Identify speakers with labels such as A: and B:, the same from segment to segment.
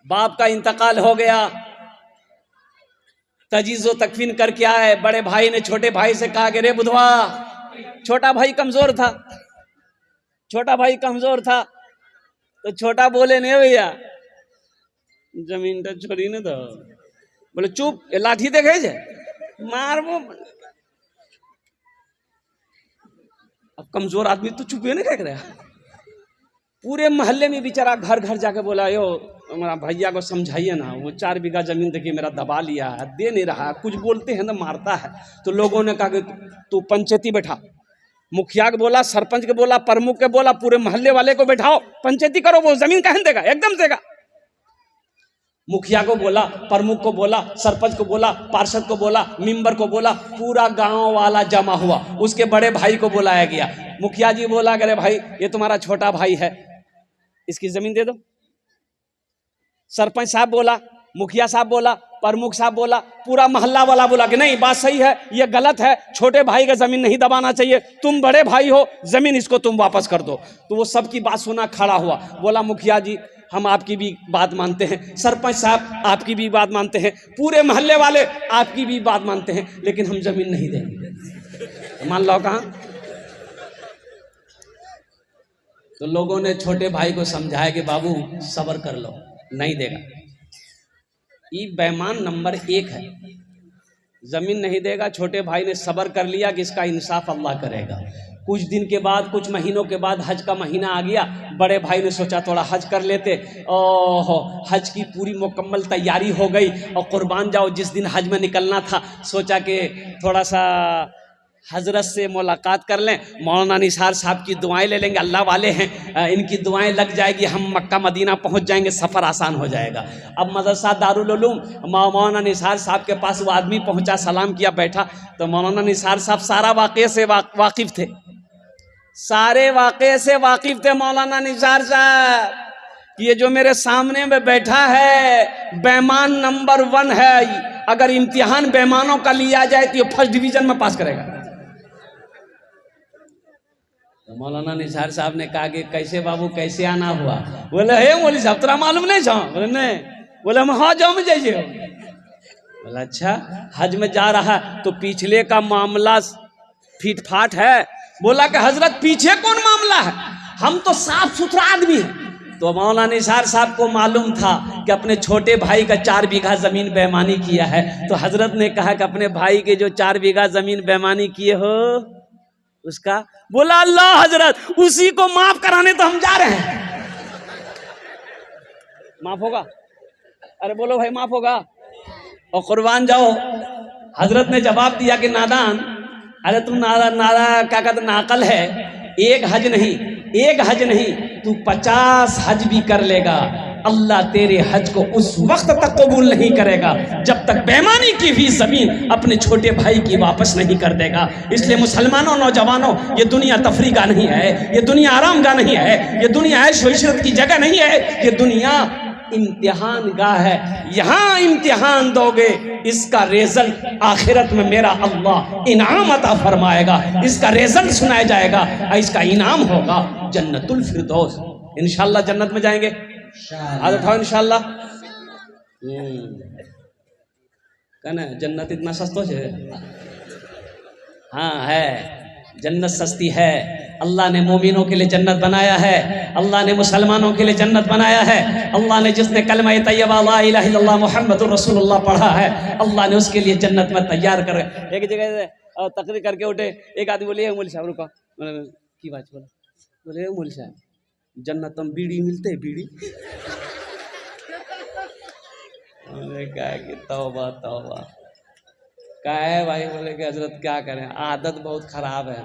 A: बाप का इंतकाल हो गया, तजीज़ो तकफीन करके आए। बड़े भाई ने छोटे भाई से कहा कि रे बुधवा, छोटा भाई कमजोर था, छोटा भाई कमजोर था, तो छोटा बोले नहीं भैया जमीन तो छोड़ी न दो। बोले चुप, ये लाठी देखे जे मार वो। अब कमजोर आदमी तो चुप ही नहीं देख रहा। पूरे मोहल्ले में बेचारा घर घर जाके बोला, यो हमारा भैया को समझाइए ना, वो 4 बीघा जमीन देखिए मेरा दबा लिया है, दे नहीं रहा, कुछ बोलते हैं ना मारता है। तो लोगों ने कहा कि तू पंचायती बैठा, मुखिया के बोला, सरपंच के बोला, प्रमुख के बोला, पूरे मोहल्ले वाले को बैठाओ, पंचायती करो, वो जमीन कहाँ देगा, एकदम देगा। मुखिया को बोला, प्रमुख को बोला, सरपंच को बोला, पार्षद को बोला, मेंबर को बोला, पूरा गांव वाला जमा हुआ। उसके बड़े भाई को बुलाया गया। मुखिया जी बोला, अरे भाई ये तुम्हारा छोटा भाई है, इसकी जमीन दे दो। सरपंच साहब बोला, मुखिया साहब बोला, प्रमुख साहब बोला, पूरा मोहल्ला वाला बोला कि नहीं बात सही है, ये गलत है, छोटे भाई का जमीन नहीं दबाना चाहिए, तुम बड़े भाई हो, जमीन इसको तुम वापस कर दो। तो वो सबकी बात सुना खड़ा हुआ, बोला मुखिया जी हम आपकी भी बात मानते हैं, सरपंच साहब आपकी भी बात मानते हैं, पूरे मोहल्ले वाले आपकी भी बात मानते हैं, लेकिन हम जमीन नहीं देंगे। मान लो कहाँ। तो लोगों ने छोटे भाई को समझाया कि बाबू सब्र कर लो, नहीं देगा। ये बेईमान नंबर 1 है, जमीन नहीं देगा। छोटे भाई ने सब्र कर लिया कि इसका इंसाफ अल्लाह करेगा। कुछ दिन के बाद, कुछ महीनों के बाद हज का महीना आ गया। बड़े भाई ने सोचा थोड़ा हज कर लेते। ओहो, हज की पूरी मुकम्मल तैयारी हो गई और कुर्बान जाओ जिस दिन हज में निकलना था, सोचा कि थोड़ा सा हजरत से मुलाकात कर लें, मौलाना निसार साहब की दुआएं ले लेंगे, अल्लाह वाले हैं, इनकी दुआएं लग जाएगी, हम मक्का मदीना पहुंच जाएंगे, सफ़र आसान हो जाएगा। अब मदरसा दारुल उलूम, मौलाना निसार साहब के पास वो आदमी पहुंचा, सलाम किया, बैठा। तो मौलाना निसार साहब सारा वाक़े से वाकिफ़ थे, सारे वाक़े से वाकिफ़ थे मौलाना निसार साहब। ये जो मेरे सामने में बैठा है बेईमान नंबर 1 है। अगर इम्तिहान बेईमानों का लिया जाए तो ये फर्स्ट डिवीजन में पास करेगा। तो मौलाना निसार साहब ने कहा कि कैसे बाबू, कैसे आना हुआ? बोले हे मौली साहब तेरा मालूम नहीं था? बोले नहीं। बोले हम हाँ जाओ में जाइए। बोला अच्छा, हज में जा रहा तो पिछले का मामला फिट फाट है। बोला कि हजरत पीछे कौन मामला है, हम तो साफ सुथरा आदमी हैं। तो मौलाना निसार साहब को मालूम था कि अपने छोटे भाई का 4 बीघा जमीन बेईमानी किया है। तो हजरत ने कहा कि अपने भाई के जो 4 बीघा जमीन बेईमानी किए हो उसका। बोला अल्लाह हजरत, उसी को माफ कराने तो हम जा रहे हैं। माफ होगा? अरे बोलो भाई माफ होगा और कुर्बान जाओ। हजरत ने जवाब दिया कि नादान, अरे तुम नादा क्या कहते नाकल है, एक हज नहीं तू 50 हज भी कर लेगा, अल्लाह तेरे हज को उस वक्त तक कबूल नहीं करेगा जब तक बेईमानी की हुई जमीन अपने छोटे भाई की वापस नहीं कर देगा। इसलिए मुसलमानों, नौजवानों, ये दुनिया तफरीह का नहीं है, ये दुनिया आराम का नहीं है, ये दुनिया ऐश व इशरत की जगह नहीं है, ये दुनिया इम्तिहान गाह है। यहाँ इम्तिहान दोगे, इसका रिजल्ट आखिरत में मेरा अल्लाह इनाम अता फरमाएगा, इसका रिजल्ट सुनाया जाएगा, इसका इनाम होगा जन्नतुल फिरदौस। इंशाअल्लाह जन्नत में जाएंगे, आज उठाओ इंशाअल्लाह। कहना जन्नत इतना सस्ता है? हाँ है, जन्नत सस्ती है। अल्लाह ने मोमिनों के लिए जन्नत बनाया है, अल्लाह ने मुसलमानों के लिए जन्नत बनाया है। अल्लाह ने जिसने कलमा तैयबा ला इलाहा इल्लल्लाह मुहम्मदुर रसूलुल्लाह पढ़ा है, अल्लाह ने उसके लिए जन्नत में तैयार कर। एक जगह से तकरीर करके उठे, एक आदमी बोले मौलवी साहब रुको, की बात बोला? बोले मौलवी साहब जन्नत में बीड़ी मिलते, बीड़ी? कहा कि तौबा तौबा। क्या है भाई? बोले कि हजरत क्या करें, आदत बहुत खराब है,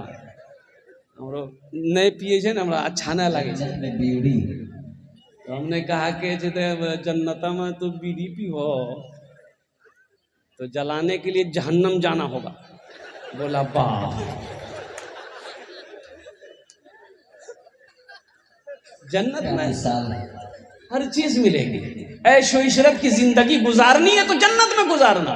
A: हमरो नहीं पिए ना, हमरा अच्छा नहीं लगे बीड़ी। तो हमने कहा कि जन्नत में तो बीड़ी पी हो तो जलाने के लिए जहन्नम जाना होगा। बोला वाह, जन्नत में हर चीज मिलेगी, ऐशो इशरत की जिंदगी गुजारनी है तो जन्नत में गुजारना।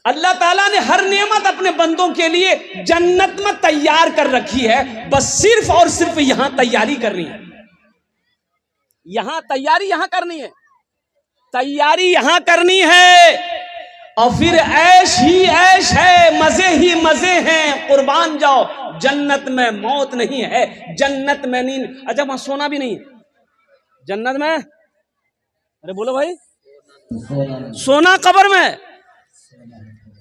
A: अल्लाह ताला ने हर नेमत अपने बंदों के लिए जन्नत में तैयार कर रखी है, बस सिर्फ और सिर्फ यहां तैयारी करनी है। यहां तैयारी यहां करनी है, तैयारी यहां करनी है, और फिर ऐश ही ऐश है, मजे ही मजे हैं, कुर्बान जाओ। जन्नत में मौत नहीं है, जन्नत में नींद। अच्छा वहां सोना भी नहीं है जन्नत में? अरे बोलो भाई, सोना कब्र में,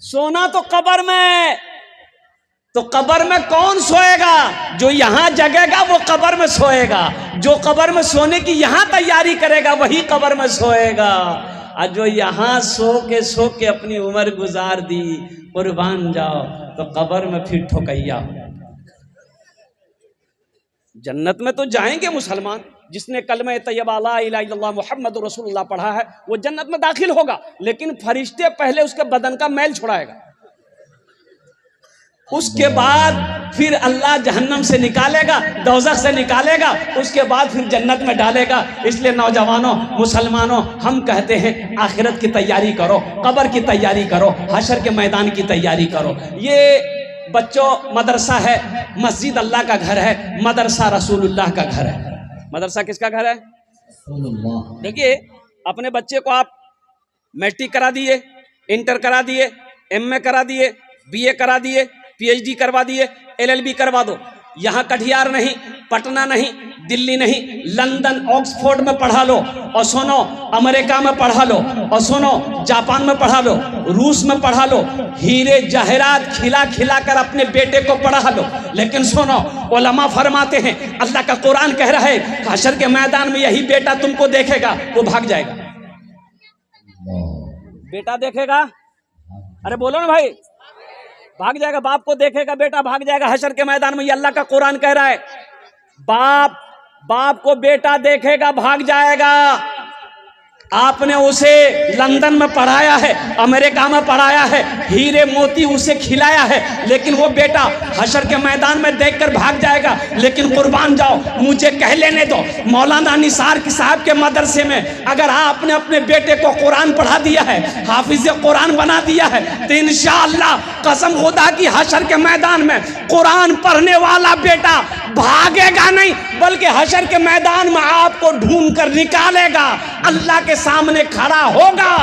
A: सोना तो कब्र में। तो कब्र में कौन सोएगा? जो यहां जगेगा वो कब्र में सोएगा, जो कब्र में सोने की यहां तैयारी करेगा वही कब्र में सोएगा। और जो यहां सो के अपनी उम्र गुजार दी, कुर्बान जाओ, तो कब्र में फिर ठोकैया। जन्नत में तो जाएंगे मुसलमान, जिसने कलमा तैयबा ला इलाहा इल्लल्लाह मुहम्मदुर रसूलुल्लाह पढ़ा है वो जन्नत में दाखिल होगा, लेकिन फरिश्ते पहले उसके बदन का मैल छुड़ाएगा, उसके बाद फिर अल्लाह जहन्नम से निकालेगा, दोज़ख से निकालेगा, उसके बाद फिर जन्नत में डालेगा। इसलिए नौजवानों, मुसलमानों, हम कहते हैं आखिरत की तैयारी करो, कब्र की तैयारी करो, हशर के मैदान की तैयारी करो। ये बच्चों मदरसा है, मस्जिद अल्लाह का घर है, मदरसा रसूलुल्लाह का घर है। मदरसा किसका घर है? देखिए, अपने बच्चे को आप मैट्रिक करा दिए, इंटर करा दिए, एमए करा दिए, बीए करा दिए, पीएचडी करवा दिए, एलएलबी करवा दो। यहाँ कटिहार नहीं, पटना नहीं, दिल्ली नहीं, लंदन ऑक्सफोर्ड में पढ़ा लो, और सुनो अमेरिका में पढ़ा लो, और सुनो जापान में पढ़ा लो, रूस में पढ़ा लो, हीरे जहरात खिला खिला कर अपने बेटे को पढ़ा लो। लेकिन सुनो, उलमा फरमाते हैं, अल्लाह का कुरान कह रहा है हशर के मैदान में यही बेटा तुमको देखेगा, वो भाग जाएगा। बेटा देखेगा, अरे बोलो ना भाई, भाग जाएगा। बाप को देखेगा, बेटा भाग जाएगा हशर के मैदान में। ये अल्लाह का कुरान कह रहा है। बाप को बेटा देखेगा, भाग जाएगा। आपने उसे लंदन में पढ़ाया है, अमेरिका में पढ़ाया है, हीरे मोती उसे खिलाया है, लेकिन वो बेटा हशर के मैदान में देखकर भाग जाएगा। लेकिन कुर्बान जाओ, मुझे कह लेने दो, मौलाना निसार की साहब के मदरसे में अगर आपने अपने बेटे को कुरान पढ़ा दिया है, हाफिज कुरान बना दिया है, तो इंशाअल्लाह कसम खुदा की हशर के मैदान में कुरान पढ़ने वाला बेटा भागेगा नहीं, बल्कि हशर के मैदान में आपको ढूंढ कर निकालेगा, अल्लाह के सामने खड़ा होगा।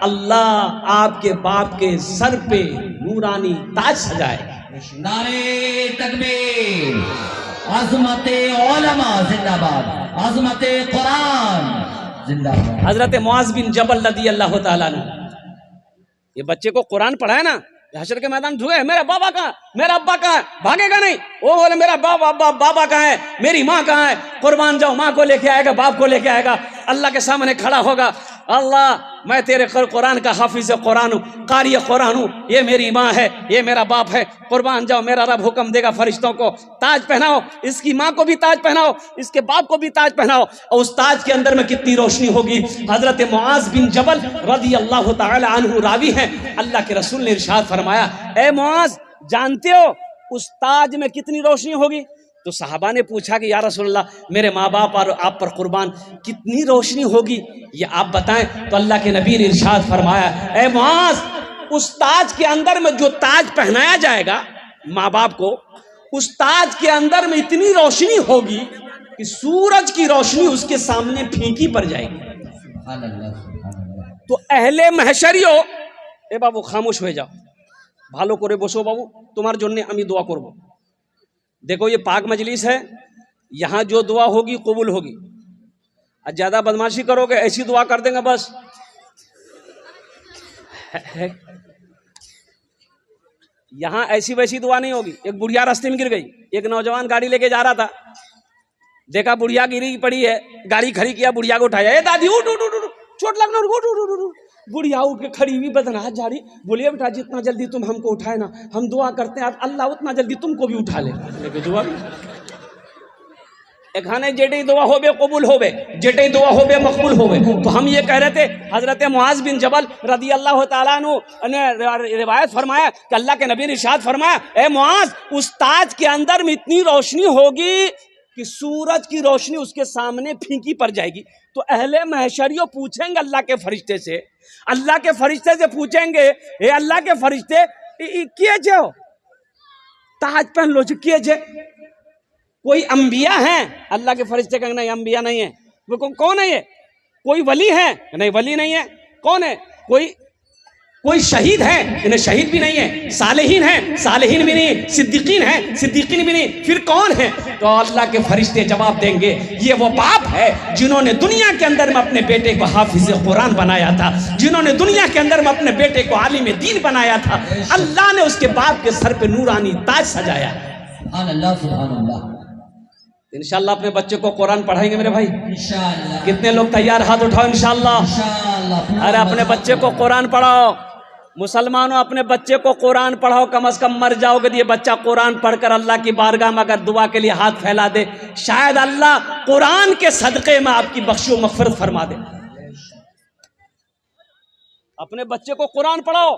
A: अल्लाह आपके बाप के सर पे नूरानी ताज सजाएगा।
B: नारे तकबीर, अज़मते उलमा जिंदाबाद, अज़मते कुरान जिंदाबाद।
A: हजरत मुआज़ बिन जबल रज़ी अल्लाह तआला अन्हु, ये बच्चे को कुरान पढ़ाया ना, हशर के मैदान ढूंढे, मेरा बाबा कहाँ, मेरा अब्बा कहाँ है, भागेगा नहीं। वो बोले मेरा बाबा कहाँ है, मेरी माँ कहाँ है, कुर्बान जाओ, माँ को लेके आएगा, बाप को लेके आएगा, अल्लाह के सामने खड़ा होगा। अल्लाह मैं तेरे कुरान का हाफिज कुरान हूँ, कारी कुरान हूँ, ये मेरी माँ है, ये मेरा बाप है, कुर्बान जाओ। मेरा रब हुक्म देगा फरिश्तों को ताज पहनाओ, इसकी माँ को भी ताज पहनाओ, इसके बाप को भी ताज पहनाओ। और उस ताज के अंदर में कितनी रोशनी होगी। हजरत मुआज़ बिन जबल रज़ी अल्लाह तआला अन्हु रावी हैं, अल्लाह के रसूल ने इरशाद फरमाया, ए मुआज़ जानते हो उस ताज में कितनी रोशनी होगी? तो सहाबा ने पूछा कि या रसूलल्लाह, मेरे माँ बाप और आप पर कुर्बान कितनी रोशनी होगी, ये आप बताएं। तो अल्लाह के नबी ने इरशाद फरमाया, ए मुआज़, उस ताज के अंदर में जो ताज पहनाया जाएगा माँ बाप को, उस ताज के अंदर में इतनी रोशनी होगी कि सूरज की रोशनी उसके सामने फीकी पड़ जाएगी। तो अहले महशरियो, ए बाबू खामोश हो जाओ, भालो करे बसो बाबू, तुम्हारे जोन्ने अमी दुआ करबो। देखो ये पाक मजलिस है, यहाँ जो दुआ होगी कबूल होगी, और ज्यादा बदमाशी करोगे ऐसी दुआ कर देंगे बस। यहाँ ऐसी वैसी दुआ नहीं होगी। एक बुढ़िया रास्ते में गिर गई, एक नौजवान गाड़ी लेके जा रहा था, देखा बुढ़िया गिरी पड़ी है, गाड़ी खड़ी किया, बुढ़िया को उठाया, ए दादी उठ उठ उठ, चोट लगना, उठ उठ उठ उठ। बुढ़िया उठ के खड़ी हुई, बदनहाथ जा रही, बोलिए बेटा जितना जल्दी तुम हमको उठाए ना, हम दुआ करते हैं अल्लाह उतना जल्दी तुमको भी उठा ले। दुआ एखाने जेटे दुआ होबे कबूल होबे, जेटे दुआ होबे मकबूल होबे। तो हम ये कह रहे थे, हजरत मुआज़ बिन जबल रज़ी अल्लाह तआला अन्हु ने रिवायत फरमाया कि अल्लाह के नबी ने इरशाद फरमाया, ए मुआज़, उस ताज के अंदर में इतनी रोशनी होगी कि सूरज की रोशनी उसके सामने फीकी पड़ जाएगी। तो अहले महशरियों पूछेंगे अल्लाह के फरिश्ते से, अल्लाह के फरिश्ते से पूछेंगे, ए अल्लाह के फरिश्ते किए जो ताज पहन लो जो किए जे, कोई अंबिया हैं? अल्लाह के फरिश्ते कहेंगे नहीं, अंबिया नहीं है। कौन है ये? कोई वली है? नहीं, वली नहीं है। कौन है? कोई शहीद है? इन्हें शहीद भी नहीं है। सालेहीन है? सालेहीन भी नहीं। सिद्दीकीन है? सिद्दीकीन भी नहीं। फिर कौन है? तो अल्लाह के फरिश्ते जवाब देंगे, ये वो बाप है जिन्होंने दुनिया के अंदर में अपने बेटे को हाफिज कुरान बनाया था, जिन्होंने दुनिया के अंदर में अपने बेटे को आलिम दीन बनाया था। अल्लाह ने उसके बाप के सर पे नूरानी ताज सजाया। इंशाअल्लाह अपने बच्चे को कुरान पढ़ाएंगे मेरे भाई।
B: इंशाअल्लाह।
A: कितने लोग तैयार? हाथ उठाओ इंशाअल्लाह।
B: इंशाअल्लाह।
A: अरे अपने बच्चे को कुरान पढ़ाओ। मुसलमानों, अपने बच्चे को कुरान पढ़ाओ। कम से कम मर जाओगे तो ये बच्चा कुरान पढ़कर अल्लाह की बारगाह में अगर दुआ के लिए हाथ फैला दे, शायद अल्लाह कुरान के सदक़े में आपकी बख्शो मग़फ़िरत फरमा दे। अपने बच्चे को कुरान पढ़ाओ।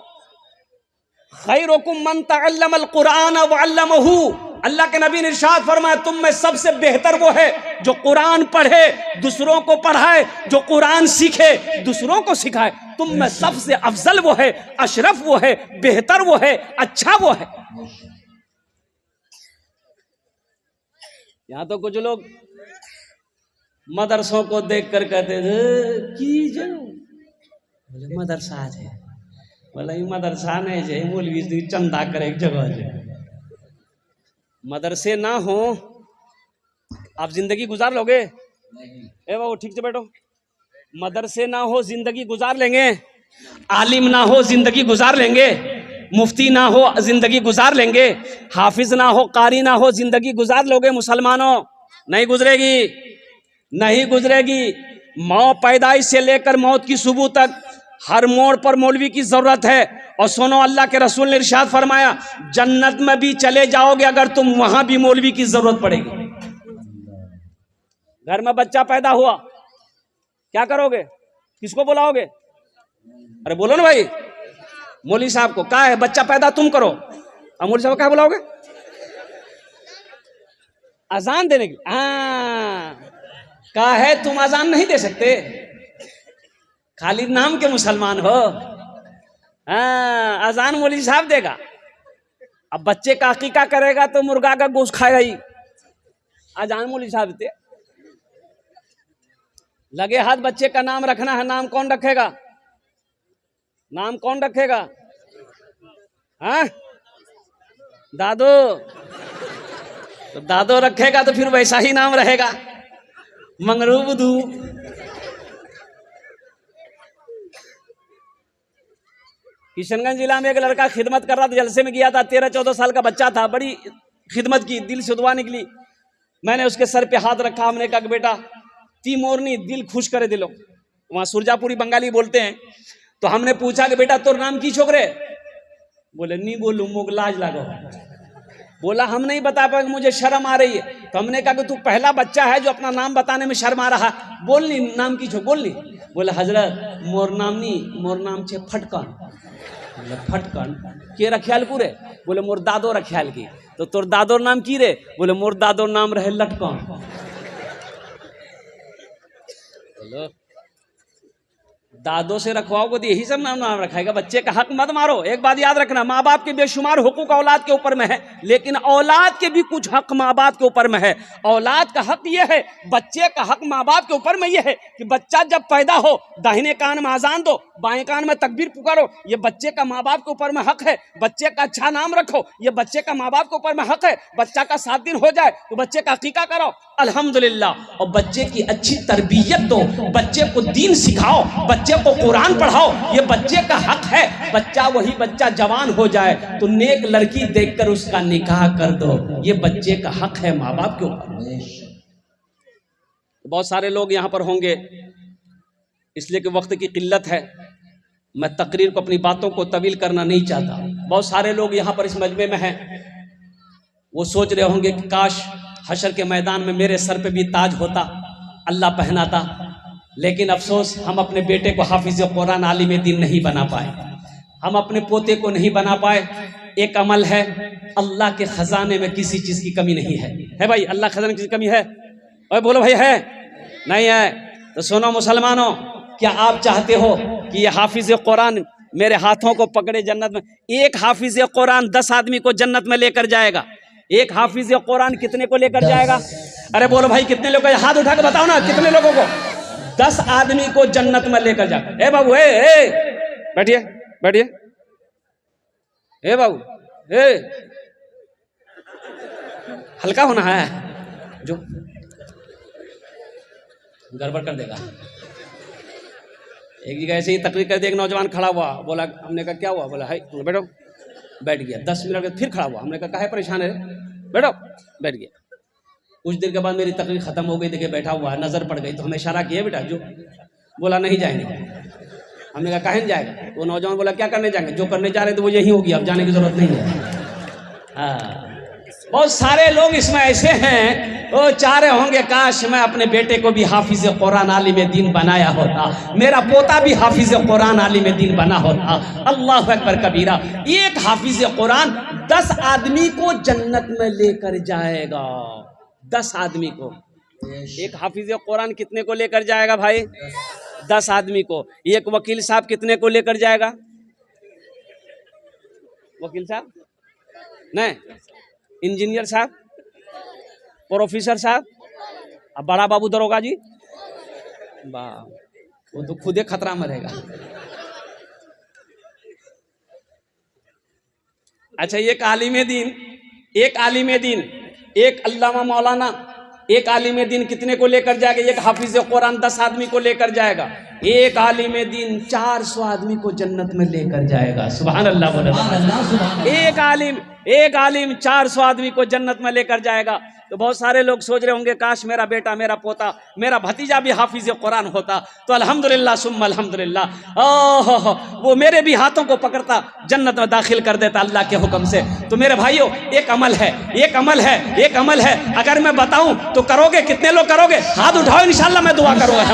A: खैरुकुम मन तअल्लमल कुरान व अल्लमहू। अल्लाह के नबी ने इरशाद फरमाया, तुम में सबसे बेहतर वो है जो कुरान पढ़े, दूसरों को पढ़ाए, जो कुरान सीखे, दूसरों को सिखाए। तुम में सबसे अफजल वो है, अशरफ वो है, बेहतर वो है, अच्छा वो है। यहां तो कुछ लोग मदरसों को देखकर कहते की जो बोले मदरसा है, बोले मदरसा नहीं है, मौलवी चंदा करे एक जगह है। मदरसे ना हो आप जिंदगी गुजार लोगे? ए बाबू ठीक से बैठो। मदरसे ना हो जिंदगी गुजार लेंगे? आलिम ना हो जिंदगी गुजार लेंगे? मुफ्ती ना हो जिंदगी गुजार लेंगे? हाफिज ना हो, कारी ना हो, जिंदगी गुजार लोगे? मुसलमानों, नहीं गुजरेगी, नहीं गुजरेगी। मौत पैदाइश से लेकर मौत की सुबह तक हर मोड़ पर मौलवी की जरूरत है। और सुनो, अल्लाह के रसूल ने इरशाद फरमाया, जन्नत में भी चले जाओगे अगर तुम वहां भी मौलवी की जरूरत पड़ेगी। घर में बच्चा पैदा हुआ, क्या करोगे? किसको बुलाओगे? अरे बोलो ना भाई। मौलवी साहब को कहा है बच्चा पैदा तुम करो, और मौलवी साहब को क्या बुलाओगे? अजान देने के लिए। कहा है तुम अजान नहीं दे सकते, खाली नाम के मुसलमान हो। अजान मौलवी साहब देगा। अब बच्चे का अकीका करेगा तो मुर्गा का गोश्त खाएगा ही। अजान मौलवी साहब देते। लगे हाथ बच्चे का नाम रखना है, नाम कौन रखेगा? नाम कौन रखेगा? हाँ दादो। तो दादो रखेगा तो फिर वैसा ही नाम रहेगा, मंगरूबदू। किशनगंज जिला में एक लड़का खिदमत कर रहा था, जलसे में गया था, 13-14 साल का बच्चा था, बड़ी खिदमत की, दिल से दुआ निकली। मैंने उसके सर पे हाथ रखा, हमने कहा कि बेटा ती मोरनी दिल खुश करे दिलो। वहाँ सुरजापुरी बंगाली बोलते हैं। तो हमने पूछा कि बेटा तोर नाम की छोकरे? बोले नहीं बोलूँ, मोग लाज लागो। बोला हम नहीं बता पाएंगे, मुझे शर्म आ रही है। तो हमने कहा कि तू पहला बच्चा है जो अपना नाम बताने में शर्म आ रहा, बोल नी नाम की छो, बोल नी। बोले हजरत मोर नाम नी, मोर नाम छे फटकन। फटकन के रखियाल पूरे? बोले मोर दादो रखियाल की। तो तोर दादोर नाम की रे? बोले मोर दादोर नाम रहे लटकन। बोलो दादो से रखवाओगे तो यही सब नाम रखाएगा। बच्चे का हक मत मारो। एक बात याद रखना, माँ बाप के बेशुमार हुकूक औलाद के ऊपर में है, लेकिन औलाद के भी कुछ हक माँ बाप के ऊपर में है। औलाद का हक ये है, बच्चे का हक माँ बाप के ऊपर में ये है कि बच्चा जब पैदा हो दाहिने कान में अजान दो, बाएं कान में तकबीर पुकारो। ये बच्चे का माँ बाप के ऊपर में हक है। बच्चे का अच्छा नाम रखो, ये बच्चे का माँ बाप के ऊपर में हक है। बच्चा का 7 दिन हो जाए तो बच्चे का अकीका करो, अल्हम्दुलिल्लाह। और बच्चे की अच्छी तरबियत दो, बच्चे को दीन सिखाओ, बच्चे को कुरान पढ़ाओ, ये बच्चे का हक है। बच्चा वही बच्चा जवान हो जाए तो नेक लड़की देखकर उसका निकाह कर दो, ये बच्चे का हक है माँ बाप के ऊपर। बहुत सारे लोग यहाँ पर होंगे, इसलिए कि वक्त की किल्लत है, मैं तकरीर को अपनी बातों को तवील करना नहीं चाहता। बहुत सारे लोग यहाँ पर इस मजमे में हैं, वो सोच रहे होंगे कि काश हशर के मैदान में मेरे सर पे भी ताज होता, अल्लाह पहनाता। लेकिन अफसोस हम अपने बेटे को हाफिज कुरान आलिम दीन नहीं बना पाए, हम अपने पोते को नहीं बना पाए। एक अमल है, अल्लाह के खजाने में किसी चीज़ की कमी नहीं है भाई? अल्लाह के खजाने की कमी है? और बोलो भाई है? नहीं है? तो सुनो मुसलमानों, क्या आप चाहते हो कि ये हाफिज कुरान मेरे हाथों को पकड़े जन्नत में? एक हाफिज कुरान 10 आदमी को जन्नत में लेकर जाएगा। एक हाफिज कुरान कितने को लेकर जाएगा? अरे बोलो भाई कितने लोग, हाथ उठा के बताओ ना कितने लोगों को 10 आदमी को जन्नत में लेकर जा। ए बाबू ए बैठिए बैठिए, ए बाबू ए हल्का होना है, जो गड़बड़ कर देगा। एक जगह ऐसे ही तकरीर कर दी, एक नौजवान खड़ा हुआ, बोला, हमने कहा क्या हुआ, बोला है बैठो, बैठ गया। 10 मिनट बाद फिर खड़ा हुआ, हमने कहा काहे परेशान है, बैठो, बैठ गया। कुछ देर के बाद मेरी तकरीर खत्म हो गई, देखिए बैठा हुआ है, नजर पड़ गई तो हमें इशारा किया, बेटा जो, बोला नहीं जाएंगे। हमने कहा काहे नहीं जाएगा, वो नौजवान बोला क्या करने जाएंगे, जो करने जा रहे थे वो यही होगी, अब जाने की जरूरत नहीं है। हाँ, बहुत सारे लोग इसमें ऐसे हैं, वो चाह रहे होंगे काश मैं अपने बेटे को भी हाफिज कुरान आलिम दीन बनाया होता, मेरा पोता भी हाफिज कुरान आलिम दीन बना होता। अल्लाह अकबर कबीरा। एक हाफिज कुरान 10 आदमी को जन्नत में लेकर जाएगा। 10 आदमी को, एक हाफिज कुरान कितने को लेकर जाएगा भाई? 10 आदमी को। एक वकील साहब कितने को लेकर जाएगा? वकील साहब नहीं, इंजीनियर साहब, प्रोफेसर साहब, अब बड़ा बाबू दरोगा जी, वाह वो तो खुदे खतरा में रहेगा। अच्छा, एक आलिम दीन, एक आलिम दीन, एक अल्लामा मौलाना, एक आलिम दीन कितने को लेकर जाएगा? एक हाफिज कुरान 10 आदमी को लेकर जाएगा। एक आलिम दीन 400 आदमी को जन्नत में लेकर जाएगा। सुभान अल्लाह बोले। एक आलिम 400 आदमी को जन्नत में लेकर जाएगा। तो बहुत सारे लोग सोच रहे होंगे काश मेरा बेटा, मेरा पोता, मेरा भतीजा भी हाफिज कुरान होता तो अल्हम्दुलिल्लाह सुम्मा अल्हम्दुलिल्लाह, ओह वो मेरे भी हाथों को पकड़ता, जन्नत में दाखिल कर देता अल्लाह के हुक्म से। तो मेरे भाइयों, एक अमल है, एक अमल है, एक अमल है, अगर मैं बताऊं तो करोगे? कितने लोग करोगे? हाथ उठाओ, इंशाल्लाह मैं दुआ करूंगा।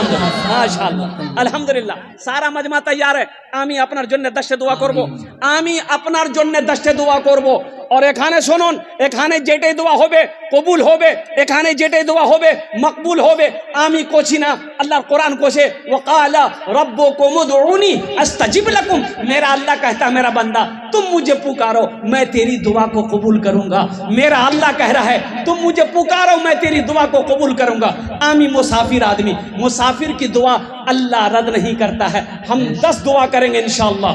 A: माशाअल्लाह अल्हम्दुलिल्लाह, सारा मजमा तैयार है। आमी अपनार जन्ने दस्ते दुआ करबो, आमी अपनार जन्ने दस्ते दुआ करबो। और एखाने सुनुन, एखाने जेटे दुआ होबे कबूल होबे, एखाने जेटे दुआ होबे मकबूल होबे। आमी कोची ना, अल्लाह कुरान कोसे, वक़ाला रब्बुकुम उदऊनी अस्तजिब लकुम। मेरा अल्लाह कहता, मेरा बंदा तुम मुझे पुकारो, मैं तेरी दुआ को कबूल करूंगा। मेरा अल्लाह कह रहा है तुम मुझे पुकारो, मैं तेरी दुआ को कबूल करूंगा। आमी मुसाफिर आदमी, मुसाफिर की दुआ अल्लाह रद्द नहीं करता है। हम 10 दुआ करेंगे इंशाअल्लाह।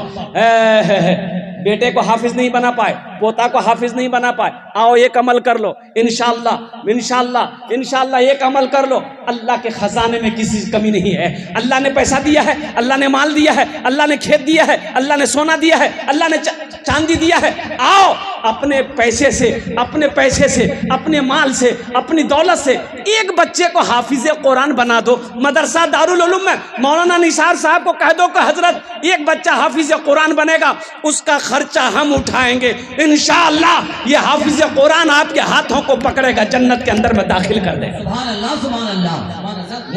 A: बेटे को हाफिज नहीं बना पाए, पोता को हाफिज नहीं बना पाए, आओ एक अमल कर लो इंशाअल्लाह, इंशाअल्लाह, इंशाअल्लाह एक अमल कर लो। अल्लाह के खजाने में किसी की कमी नहीं है। अल्लाह ने पैसा दिया है, अल्लाह ने माल दिया है, अल्लाह ने खेत दिया है, अल्लाह ने सोना दिया है, अल्लाह ने चांदी दिया है। आओ अपने पैसे से, अपने पैसे से, अपने माल से, अपनी दौलत से एक बच्चे को हाफिज कुरान बना दो। मदरसा दारुल उलूम में मौलाना निसार साहब को कह दो कि हजरत एक बच्चा हाफिज कुरान बनेगा, उसका खर्चा हम उठाएंगे इंशाअल्लाह। ये हाफिज कुरान आपके हाथों को पकड़ेगा, जन्नत के अंदर में दाखिल कर देगा।
B: सुभान अल्लाह, सुभान अल्लाह।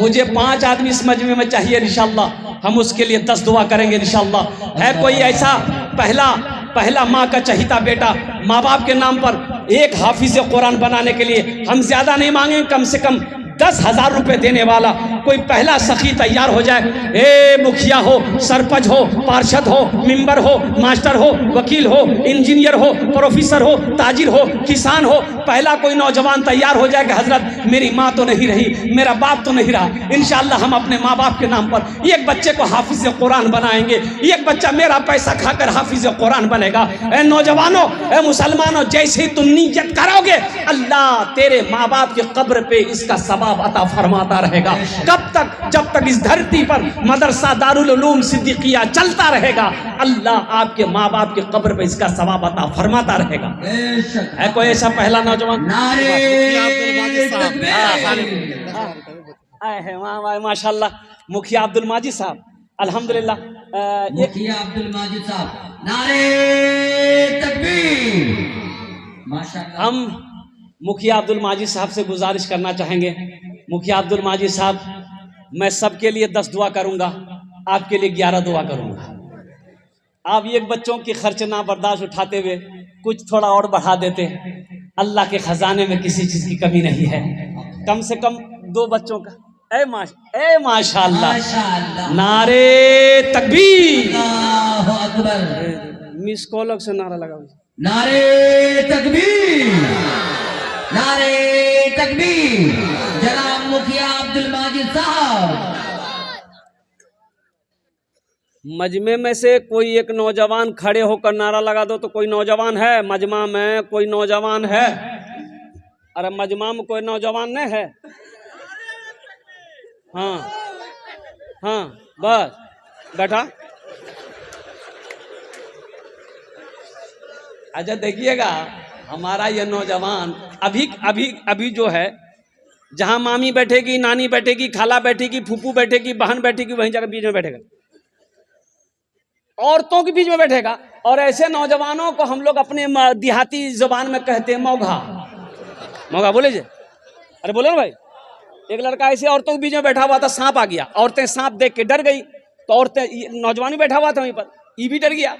A: मुझे 5 आदमी इस मजमे में चाहिए इंशाअल्लाह। हम उसके लिए 10 दुआ करेंगे इंशाअल्लाह। है कोई ऐसा पहला माँ का चहीता बेटा, माँ बाप के नाम पर एक हाफिज कुरान बनाने के लिए हम ज्यादा नहीं मांगेंगे, कम से कम 10,000 रुपए देने वाला कोई पहला सखी तैयार हो जाए। ए मुखिया हो, सरपंच हो, पार्षद हो, मेंबर हो, मास्टर हो, वकील हो, इंजीनियर हो, प्रोफेसर हो, ताजिर हो, किसान हो, पहला कोई नौजवान तैयार हो जाए कि हजरत मेरी माँ तो नहीं रही, मेरा बाप तो नहीं रहा, इंशाअल्लाह हम अपने माँ बाप के नाम पर एक बच्चे को हाफिज कुरान बनाएंगे। एक बच्चा मेरा पैसा खाकर हाफिज कुरान बनेगा। ए नौजवानों, ए मुसलमानों, जैसे ही तुम नीयत करोगे अल्लाह तेरे माँ बाप की कब्र पे इसका सवाब अता फरमाता रहेगा। कब तक? जब तक इस धरती पर मदरसा दारुल उलूम सिद्दीकिया चलता रहेगा, अल्लाह आपके माँ बाप के कब्र पे इसका सवाब अता फरमाता रहेगा। है कोई ऐसा पहला नौजवान? माशाल्लाह, मुखिया अब्दुल माजिद साहब, अल्हम्दुलिल्लाह।
B: मुखिया अब्दुल माजिद साहब, नारे तकबीर। माशाल्लाह।
A: हम मुखिया अब्दुल माजिद साहब से गुजारिश करना चाहेंगे, मुखिया अब्दुल माजिद साहब, मैं सबके लिए 10 दुआ करूंगा, आपके लिए 11 दुआ करूंगा। आप एक बच्चों की खर्च ना बर्दाश्त उठाते हुए कुछ थोड़ा और बढ़ा देते, अल्लाह के खजाने में किसी चीज की कमी नहीं है। कम से कम 2 बच्चों का। ए माशाअल्लाह, नारे तकबीर।
B: अल्लाहु अकबर।
A: मिस कॉल से नारा लगाओ,
B: नारे तकबीर। नारे तकबीर। जनाब मुखिया अब्दुल माजिद साहब।
A: मजमे में से कोई एक नौजवान खड़े होकर नारा लगा दो। तो कोई नौजवान है मजमा में? कोई नौजवान है? अरे मजमा में कोई नौजवान नहीं है? हाँ हाँ, बस बैठा। अच्छा देखिएगा, हमारा ये नौजवान अभी अभी अभी जो है, जहां मामी बैठेगी, नानी बैठेगी, खाला बैठेगी, फूफू बैठेगी, बहन बैठेगी, वहीं जाकर बीच में बैठेगा, औरतों के बीच में बैठेगा। और ऐसे नौजवानों को हम लोग अपने देहाती जुबान में कहते हैं मौघा। मौघा बोले जे? अरे बोलो ना भाई। एक लड़का ऐसे औरतों के बीच में बैठा हुआ था, सांप आ गया, औरतें सांप देख के डर गई, तो औरतें, नौजवान भी बैठा हुआ था वहीं पर, ये भी डर गया,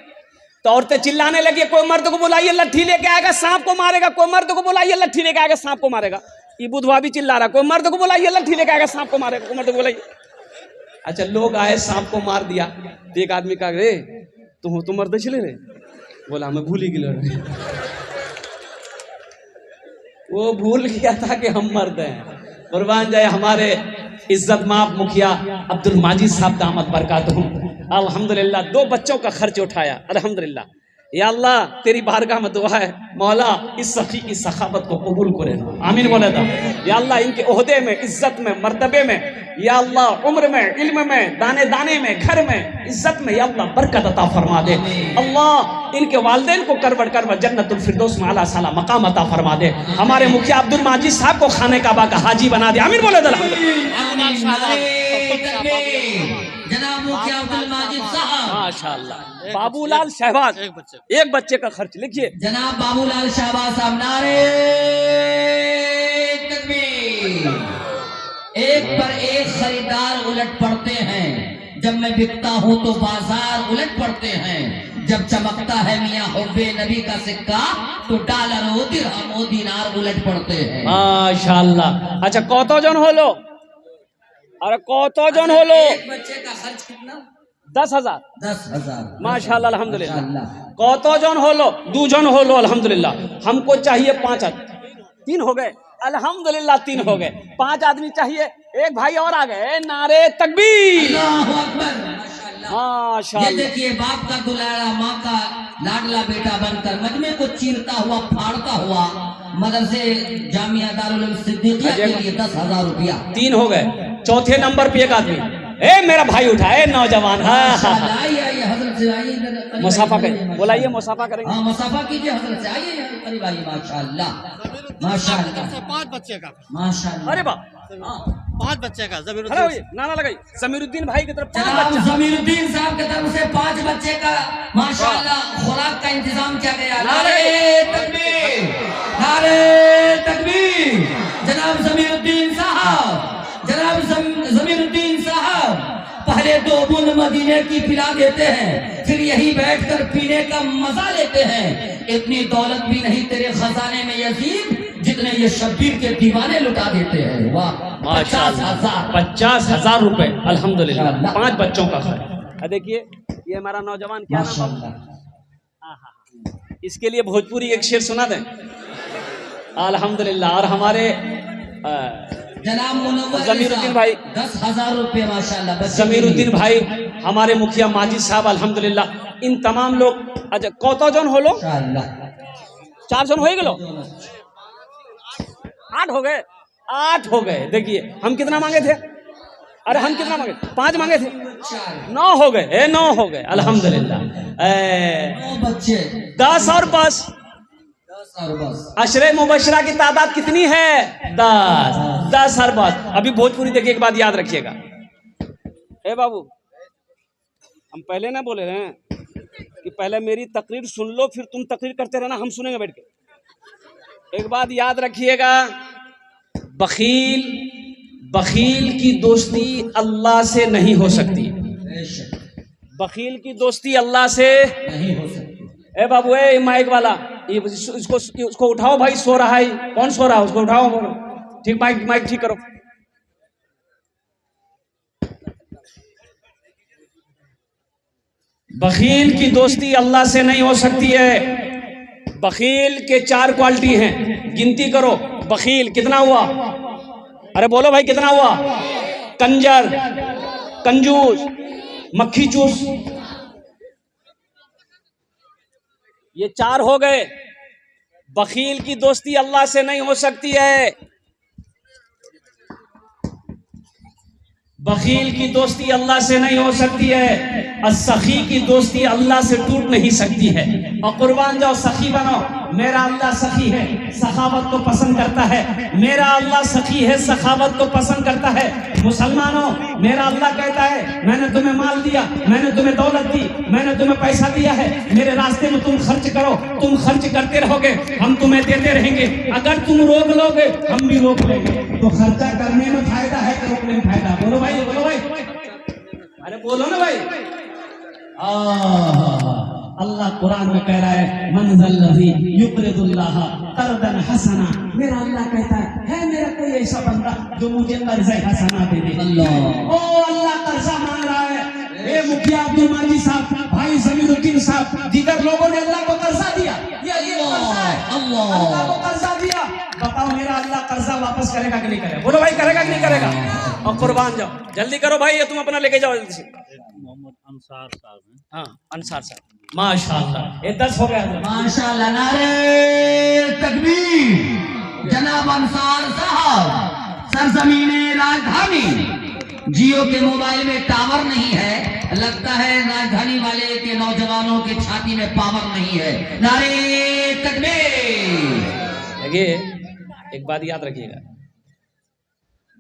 A: तो औरतें चिल्लाने लगी, कोई मर्द को बुलाइए लट्ठी लेके आएगा सांप को मारेगा, कोई मर्द को बुलाइए लट्ठी लेके आएगा सांप को मारेगा। ये बुधवा भी चिल्ला रहा, कोई मर्द को बुलाइए लट्ठी लेके आएगा सांप को मारेगा, कोई मर्द को बुलाइए। अच्छा लोग आए, सांप को मार दिया, तो एक आदमी कहा, रे तुम मर्द चले रे? बोला मैं भूल ही गया। वो भूल गया था कि हम मर्द हैं। कुर्बान जाए हमारे इज्जत माफ मुखिया अब्दुल माजिद साहब दामत बरकातहू। अल्हम्दुलिल्लाह 2 बच्चों का खर्च उठाया, अल्हम्दुलिल्लाह। या अल्लाह तेरी बारगाह में दुआ है, मौला इस सखी की सखावत को कबूल करे, आमीन बोले था। या अल्लाह इनके ओहदे में, इज्जत में, मर्तबे में, या अल्लाह उम्र में, इल्म में, दाने दाने में, घर में, इज्जत में या अल्लाह बरकत अता फरमा दे। अल्लाह इनके वालिदैन को करवट करवट जन्नतुल फिरदौस में आला साला मकाम अता फरमा दे। हमारे मुखिया अब्दुल माजिद साहब को खाने काबा का हाजी बना दे, आमीन बोले।
B: जनाब मुखिया अब्दुल माजिद साहब।
A: माशाअल्लाह। बाबूलाल शहबाज, एक बच्चे का खर्च लिखिए।
B: जनाब बाबूलाल शहबाज साहब, नारे तकबीर। एक पर एक खरीदार उलट पड़ते हैं, जब मैं बिकता हूँ तो बाजार उलट पड़ते हैं, जब चमकता है मियाँ हुब्बे नबी का सिक्का तो डॉलर और दिरहम और दीनार उलट पड़ते हैं।
A: माशाअल्लाह। अच्छा कौतो जन हो लो? अरे कौतो जन हो लो?
B: एक बच्चे का खर्च कितना?
A: 10,000।
B: 10,000।
A: माशाअल्लाह अल्हम्दुलिल्लाह। कौतो जन हो लो? 2 जन हो लो अल्हम्दुलिल्लाह। हमको चाहिए 5 आदमी। 3 हो गए अल्हम्दुलिल्लाह, 3 हो गए। 5 आदमी चाहिए, एक भाई और आ गए। नारे तकबीर।
B: अल्लाहु अकबर।
A: माशाअल्लाह।
B: ये देखिए, बाप का दुलारा, माँ का लाडला बेटा बनकर मजमे को चीरता हुआ, फाड़ता हुआ मदरसे जामिया दारुल उलूम सिद्दीकिया के लिए 10,000 रुपया।
A: 3 हो गए। चौथे नंबर पे एक आदमी, ए मेरा भाई उठाए नौजवान। मुसाफा करें, बोलाइए मुसाफा करेंगे।
B: हाँ मुसाफा कीजिए हजरत से, आइए करीब आइए। माशाअल्लाह माशाअल्लाह।
C: 5 बच्चे का।
B: माशाअल्लाह।
A: अरे बा
C: 5 बच्चे का।
A: नाना लगाई जमीरुद्दीन भाई की तरफ।
B: जनाब जमीरुद्दीन साहब की तरफ से 5 बच्चे का माशाअल्लाह खुराक का इंतजाम किया गया। नारे तकबीर, नारे तकबीर। जनाब जमीरुद्दीन साहब, जनाब जमीरुद्दीन साहब पहले 2 बूंद मदीने की पिला देते हैं, फिर यही बैठकर पीने का मजा लेते हैं। इतनी दौलत भी नहीं तेरे खजाने में यजीद, जितने ये शब्बीर के दीवाने लुटा देते हैं। वाह
A: 50,000 रुपए अल्हम्दुलिल्लाह। 5 बच्चों का खर्च। देखिए ये हमारा नौजवान क्या नाम है? इसके लिए भोजपुरी एक शेर सुना दें अल्हम्दुलिल्लाह। और हमारे
B: जनाब मुनव्वर
A: जमीरुद्दीन भाई
B: 10,000 रुपये माशाअल्लाह।
A: जमीरुद्दीन भाई, हमारे मुखिया माजिद साहब अल्हम्दुलिल्लाह, इन तमाम लोग। अच्छा कौतो जन हो लो? 4 जन हो ही गलो। 8 हो गए। 8 हो गए। देखिए हम कितना मांगे थे? अरे हम कितना मांगे? 5 मांगे थे, 9 हो गए। 9 हो गए अल्हम्दुलिल्लाह।
B: 9 बच्चे,
A: 10 और बस। अशरे मुबशरा की तादाद कितनी है? 10 और बस। अभी भोजपुरी देखिए, एक बात याद रखिएगा। ए बाबू, हम पहले ना बोले हैं कि पहले मेरी तकरीर सुन लो, फिर तुम तकरीर करते रहना, हम सुनेंगे बैठ के। एक बात याद रखिएगा, बखील की दोस्ती अल्लाह से नहीं हो सकती। बखील की दोस्ती अल्लाह से
B: नहीं हो सकती।
A: ए बाबू, ए माइक वाला, उसको उठाओ भाई, सो रहा है। कौन सो रहा है? उसको उठाओ। ठीक, माइक ठीक करो। बखील की दोस्ती अल्लाह से नहीं हो सकती है। बखील के 4 क्वालिटी हैं, गिनती करो। बखील कितना हुआ? अरे बोलो भाई कितना हुआ? कंजर, कंजूस, मक्खी चूस, ये 4 हो गए। बखील की दोस्ती अल्लाह से नहीं हो सकती है। बखील की दोस्ती अल्लाह से नहीं हो सकती है। और सखी की दोस्ती अल्लाह से टूट नहीं सकती है। और कुर्बान जाओ, सखी बनो। मेरा अल्लाह सखी है, सखावत को पसंद करता है। मेरा अल्लाह सखी है, सखावत को पसंद करता है। मुसलमानों, मेरा अल्लाह कहता है मैंने तुम्हें माल दिया, मैंने तुम्हें दौलत दी, मैंने तुम्हें पैसा दिया है, मेरे रास्ते में तुम खर्च करो। तुम खर्च करते रहोगे, हम तुम्हें देते रहेंगे। अगर तुम रोक लोगे, हम भी रोक लेंगे। तो खर्चा करने में फायदा है कि रोकने में फायदा? बोलो भाई, बोलो भाई, अरे बोलो ना भाई। अल्लाह कुरान में कह रहा है मंज़ल्लज़ी युक़रिदुल्लाह क़र्ज़न हसना। मेरा अल्लाह कहता है मेरा कोई ऐसा बंदा जो मुझे कर्ज़ हसना दे दे। अल्लाह, ओ अल्लाह कर्जा मांग रहा है। ए मुखिया अब्दुल माजिद साहब, भाई ज़मीरुद्दीन साहब, दीगर लोगों ने अल्लाह को कर्जा दिया। ये कर्जा है, अल्लाह को कर्जा दिया। बताओ मेरा अल्लाह कर्जा वापस करेगा कि नहीं करेगा? बोलो भाई, करेगा कि नहीं करेगा? और कुर्बान जाओ, जल्दी करो भाई, ये तुम अपना लेके जाओ जल्दी से।
C: मोहम्मद अंसार साहब हैं।
A: हाँ, अंसार साहब, माशाअल्लाह। ये 10 हो गया
B: माशाअल्लाह। नारे तकबीर। जनाब अंसार साहब, सरजमीने राजधानी। जियो के मोबाइल में टावर नहीं है, लगता है राजधानी वाले के नौजवानों के छाती में पावर नहीं है। नारे तकबीर।
A: देखिए, एक बात याद रखिएगा,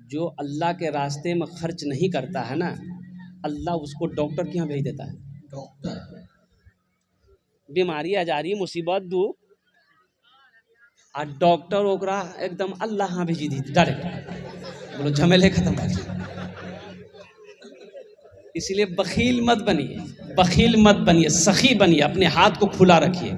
A: जो अल्लाह के रास्ते में खर्च नहीं करता है ना, अल्लाह उसको डॉक्टर के यहाँ भेज देता है।
B: डॉक्टर,
A: बीमारी आ जा रही, मुसीबत दुख, और डॉक्टर ओकरा एकदम अल्लाह हाँ भेजी दी डायरेक्ट। बोलो झमेले खत्म कर। इसलिए बखील मत बनिए, बखील मत बनिए, सखी बनिए। अपने हाथ को खुला रखिए।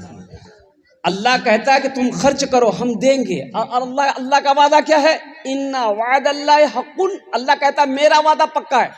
A: अल्लाह कहता है कि तुम खर्च करो, हम देंगे। और अल्लाह का वादा क्या है? इन्ना वादल्लाहि हक़्क़ुन। अल्लाह कहता है मेरा वादा पक्का है।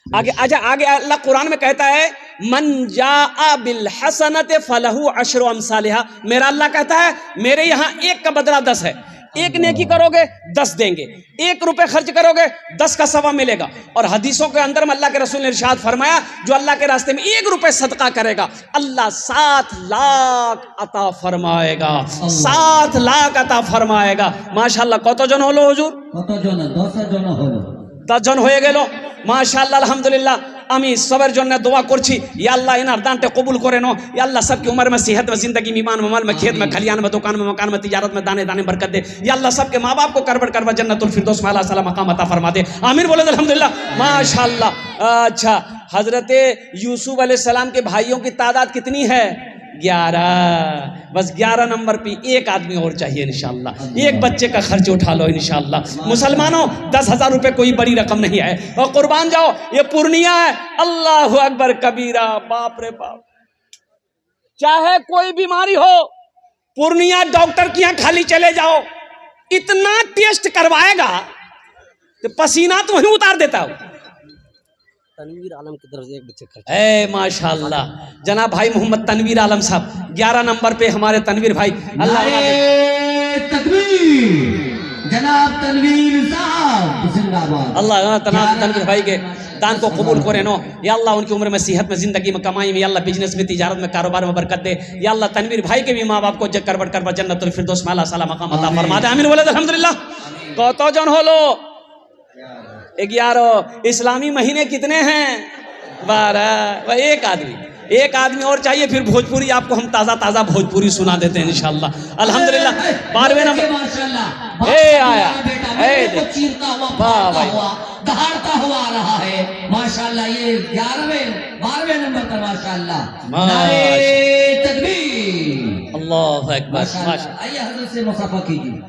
A: आगे अल्लाह कुरान में कहता है मन जाआ बिल हसनत फलहु अशरु अमसालिहा। मेरा अल्लाह कहता है मेरे यहाँ 1 का बदला 10 है। 1 नेकी करोगे 10 देंगे, 1 रुपए खर्च करोगे 10 का सवा मिलेगा। और हदीसों के अंदर में अल्लाह के रसूल ने इरशाद फरमाया, जो अल्लाह के रास्ते में 1 रुपए सदका करेगा, अल्लाह 7 लाख अता फरमाएगा, 7 लाख अता फरमाएगा। माशाअल्लाह। कत जन हलो हुजूर?
B: কত জন? 10 জন হলো।
A: 10 জন হয়ে গেল। माशाअल्लाह, अल्हम्दुलिल्लाह। আমি সবার জন্য দোয়া করছি, या अल्लाह इनार दानटे कबूल करे नो। या अल्लाह सबकी उम्र में, सेहत में, जिंदगी में, ईमान में, माल में, खेत में, खलियान में, दुकान में, मकान में, तिजारत में, दाने दाने बरकत दे। या अल्लाह सबके माँ बाप को करबट करबट जन्नतुल फिरदौस में आला सलाम मकाम अता फरमा दे। आमीन बोले अल्हम्दुलिल्लाह। माशाअल्लाह। अच्छा, हजरत यूसुफ अलैहिस्सलाम के भाइयों की तादाद कितनी है? 11। बस 11 नंबर पे 1 आदमी और चाहिए इंशाअल्लाह। 1 बच्चे का खर्च उठा लो इंशाअल्लाह। मुसलमानों, 10,000 रुपए कोई बड़ी रकम नहीं है। और कुर्बान जाओ, ये पूर्णिया है। अल्लाह अकबर कबीरा। बाप रे बाप। चाहे कोई बीमारी हो, पूर्णिया डॉक्टर के यहाँ खाली चले जाओ, इतना टेस्ट करवाएगा तो पसीना तो वहीं उतार देता हो। तनवीर आलम की तरफ से 1 बच्चे खर्च। माशाअल्लाह। जनाब भाई मोहम्मद तनवीर आलम साहब 11 नंबर पे हमारे तनवीर भाई। अल्लाह
B: तकबीर। जनाब तनवीर साहब जिंदाबाद।
A: अल्लाह तनवीर भाई के दान को कबूल करे नो। या अल्लाह उनकी उम्र में, सेहत में, जिंदगी में, कमाई में, या अल्लाह बिजनेस में, तिजारत में, कारोबार में बरकत दे। या अल्लाह तनवीर भाई के भी माँ बाप को करबट करबट जन्नतुल फिरदौस में आला सलाम मकाम अता फरमा दे। आमीन बोले अल्हम्दुलिल्लाह। कत जन हलो? 11। इस्लामी महीने कितने हैं? 12। 1 आदमी, 1 आदमी और चाहिए। फिर भोजपुरी आपको हम ताजा ताजा भोजपुरी सुना देते हैं इंशाअल्लाह। अल्हम्दुलिल्लाह। 12वें नंबर
B: माशाअल्लाह।
A: आया।
B: चीरता हुआ, भागता हुआ, दहाड़ता हुआ आ रहा है माशाअल्लाह। ये 12वें नंबर पर माशाअल्लाह। नारे तकबीर।
A: अल्लाह अकबर।
B: माशाअल्लाह। आइए हजरत से मुसाफा कीजिए।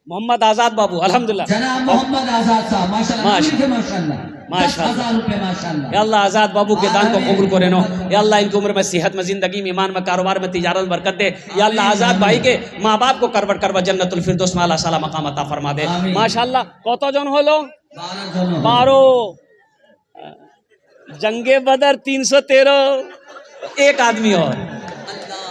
A: मोहम्मद आजाद बाबू अल्हम्दुलिल्लाह।
B: जनाब मोहम्मद आजाद साहब माशाअल्लाह। माशाअल्लाह।
A: माशाअल्लाह।
B: 10,000 रुपए माशाअल्लाह।
A: या अल्लाह आजाद बाबू के दान को कबूल करे नो। या अल्लाह इनकी उम्र में, सेहत में, जिंदगी में, ईमान में, कारोबार में, तिजारत में बरकत दे। या अल्लाह आजाद भाई के माँ बाप को करबट करबट जन्नतुल फिरदौस में आला सलाम मकाम अता फरमा दे। माशाअल्लाह। कत जन हलो? 12। जंगे बदर 313। 1 आदमी और।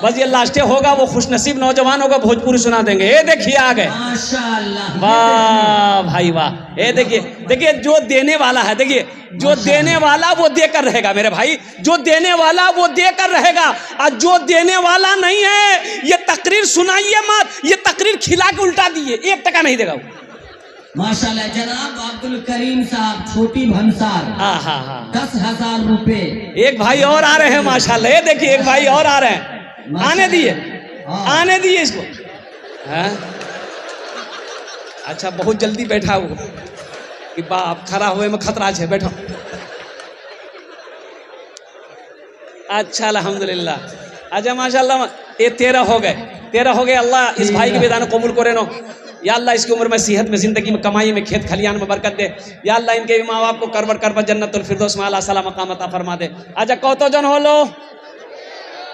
A: बस ये लास्टे होगा, वो खुशनसीब नौजवानों को भोजपुरी सुना देंगे। ये देखिए आ गए,
B: माशाल्लाह।
A: वाह भाई वाह। ये देखिए देखिए, जो देने वाला है, देखिए जो देने वाला वो देकर रहेगा मेरे भाई, जो देने वाला वो देकर रहेगा, और जो देने वाला नहीं है ये तकरीर सुनाइए मत, ये तकरीर खिला के उल्टा दिए, 1 टका नहीं देगा वो।
B: माशाल्लाह। जनाब अब्दुल करीम साहब छोटी भंसार,
A: हाँ हाँ हाँ,
B: 10,000 रुपए।
A: एक भाई और आ रहे हैं माशाल्लाह। ये देखिए एक भाई और आ रहे हैं, आने दिए, आने दिए इसको। हाँ? अच्छा बहुत जल्दी बैठा वो कि बाप खड़ा हुए में खतरा है, बैठो। अच्छा अल्हम्दुलिल्लाह। अच्छा माशाल्लाह, ये 13 हो गए, 13 हो गए। अल्लाह इस भाई के बेदान कबूल करे नो। या अल्लाह इसकी उम्र में, सेहत में, जिंदगी में, कमाई में, खेत खलियान में बरकत दे। या अल्लाह इनके भी माँ बाप को करबर करबर जन्नतुल फिरदौस में आला सला मकाम अता फरमा दे। अच्छा कौतो जन हो लो,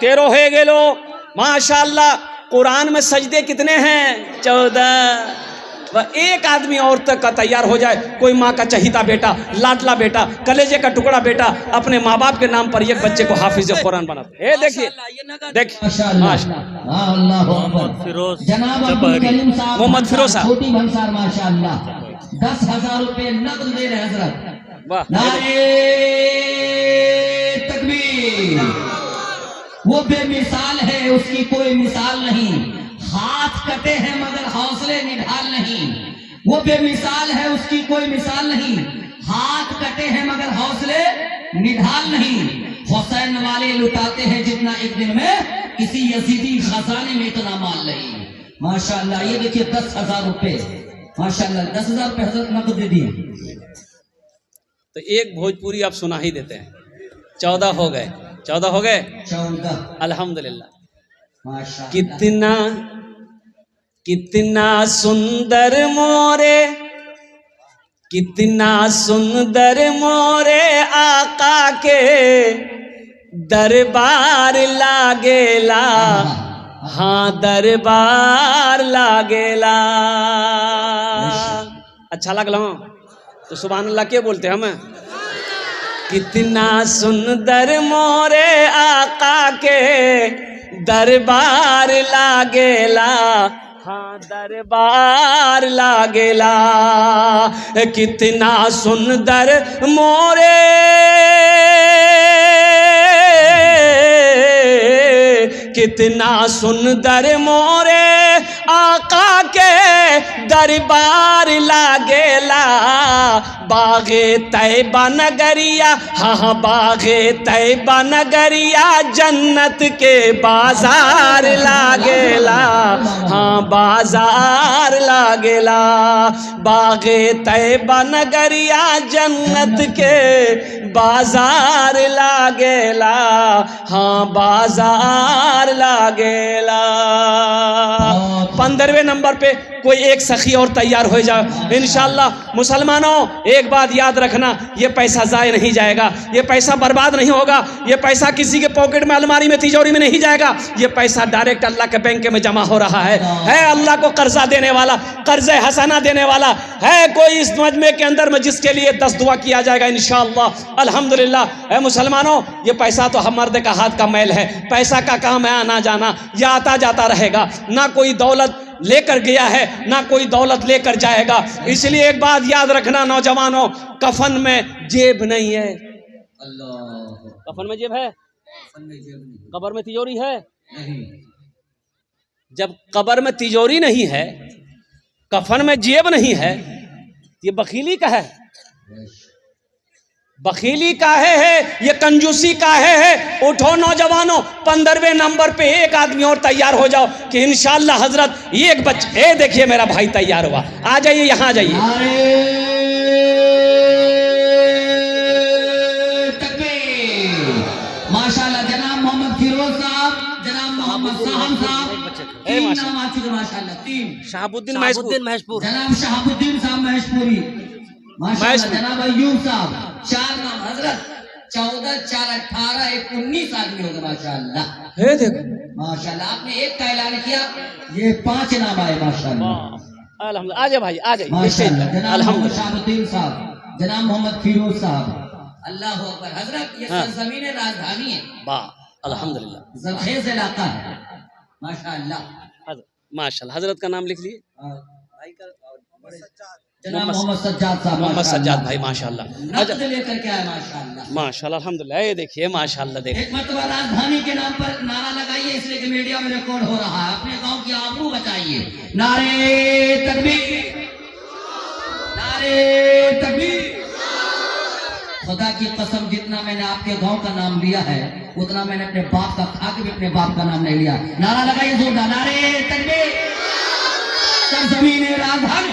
A: 13 हो गए लो माशाल्लाह। कुरान में सजदे कितने हैं? 14। वह एक आदमी और तक का तैयार हो जाए, कोई माँ का चहीता बेटा, लाडला बेटा, कलेजे का टुकड़ा बेटा, अपने माँ बाप के नाम पर एक बच्चे को हाफिज कुरान बना। ये देखिए देखिए
C: मोहम्मद फिरोज
B: जनाब अब्दुल करीम साहब,
A: मोहम्मद फिरोज साहब,
B: छोटी भंसार माशाल्लाह, 10,000 रुपए नकद दे रहे हजरत।
A: वाह।
B: नारे तकबीर। वो बेमिसाल है, उसकी कोई मिसाल नहीं। हाथ कटे हैं मगर हौसले निढाल नहीं। वो बेमिसाल है, उसकी कोई मिसाल नहीं। हाथ कटे हैं मगर हौसले निढाल नहीं। हुसैन वाले लुटाते हैं जितना एक दिन में किसी यजीदी खजाने में इतना माल नहीं। माशाल्लाह। ये देखिए 10,000 रुपए माशाल्लाह, 10,000 रुपए हजरत नकद दे दिए।
A: तो एक भोजपुरी आप सुना ही देते हैं। 14 हो गए, 14 हो गए
B: 14
A: अल्हम्दुलिल्लाह।
B: माशाल्लाह।
A: कितना कितना सुंदर मोरे, कितना सुंदर मोरे आका के दरबार लागेला। हाँ दरबार लागेला। अच्छा लगला तो सुभान अल्लाह के बोलते हैं हमें। कितना सुंदर मोरे आका के दरबार लागेला। हाँ दरबार लागेला। कितना सुंदर मोरे, कितना सुंदर मोरे आका के दरबार लागेला। बागे तैबा नगरिया, हाँ बागे तैबा नगरिया जन्नत के बाजार लागेला। हाँ बाजार लागेला। बागे तैबा नगरिया जन्नत के बाजार लागेला। हाँ बाजार लागेला। 15वें नंबर पे कोई एक सखी और तैयार हो जाए इंशाअल्लाह। मुसलमानों एक बात याद रखना, ये पैसा जाए नहीं जाएगा, ये पैसा बर्बाद नहीं होगा, ये पैसा किसी के पॉकेट में, अलमारी में, तिजोरी में नहीं जाएगा। ये पैसा डायरेक्ट अल्लाह के बैंक में जमा हो रहा है। अल्लाह को कर्जा देने वाला, कर्ज हसाना देने वाला है कोई इस मजमे के अंदर में, जिसके लिए 10 दुआ किया जाएगा इंशाअल्लाह अल्हम्दुलिल्लाह। मुसलमानों ये पैसा तो हम मर्द का हाथ का मैल है। पैसा का काम है आना जाना, या आता जाता रहेगा। ना कोई दौलत लेकर गया है, ना कोई दौलत लेकर जाएगा। इसलिए एक बात याद रखना नौजवानों, कफन में जेब नहीं है।
B: अल्लाह।
A: कफन में जेब है, कब्र में तिजोरी है
B: नहीं।
A: जब कब्र में तिजोरी नहीं है, कफन में जेब नहीं है, ये बखीली का है। बखीली काहे है, ये कंजूसी काहे है। उठो नौजवानों, 15वें नंबर पे एक आदमी और तैयार हो जाओ कि इंशाअल्लाह हजरत एक बच्चे। ए देखिए मेरा भाई तैयार हुआ, आ जाइए यहाँ आ जाइए।
B: माशाल्लाह जनाब मोहम्मद फिरोज साहब, जनाब मोहम्मद साहब साहब, 3 नाम आ चुके माशाल्लाह। 3
A: शहाबुद्दीन
C: महेशपुर,
B: जनाब शहाबुद्दीन साहब महेशपुरी माशाल्लाह। जनाब अयूब साहब 4 नाम हजरत। 14 4 18 1 19 आदमी हो गए माशाल्लाह।
A: है देखो
B: माशाल्लाह। आपने एक का ऐलान किया, ये 5 नाम आए माशाल्लाह।
A: अल्हम्दुलिल्लाह। आ जाए भाई आ जाइए।
B: माशाल्लाह। जनाब मोहम्मद
A: अल्हम्दुलिल्लाह।
B: शहाबुद्दीन साहब, जनाब मोहम्मद फिरोज साहब। अल्लाह अकबर हजरत। ये
A: हाँ।
B: सरजमीन राजधानी है।
A: वाह अल्हम्दुलिल्लाह।
B: जरखेज इलाका है माशाअल्लाह।
A: माशाल्लाह, हजरत का नाम लिख लिए।
B: जनाब मोहम्मद सज्जाद साहब,
A: मोहम्मद सज्जाद भाई माशाल्लाह।
B: नकद लेकर के आए माशाअल्लाह।
A: माशाल्लाह अल्हम्दुलिल्लाह। ये देखिए माशाल्लाह, देखिए
B: एक मरतबा राजधानी के नाम पर नारा लगाइए, इसलिए कि मीडिया में रिकॉर्ड हो रहा है। अपने गांव की आबरू बचाइए। नारे तकबीर, नारे तकबीर। खुदा की कसम, जितना मैंने आपके गांव का नाम लिया है उतना मैंने अपने बाप का खा के भी अपने बाप का नाम नहीं लिया। नारा लगाइए जोरदार, नारे तकबीर। सरजमीन राजधानी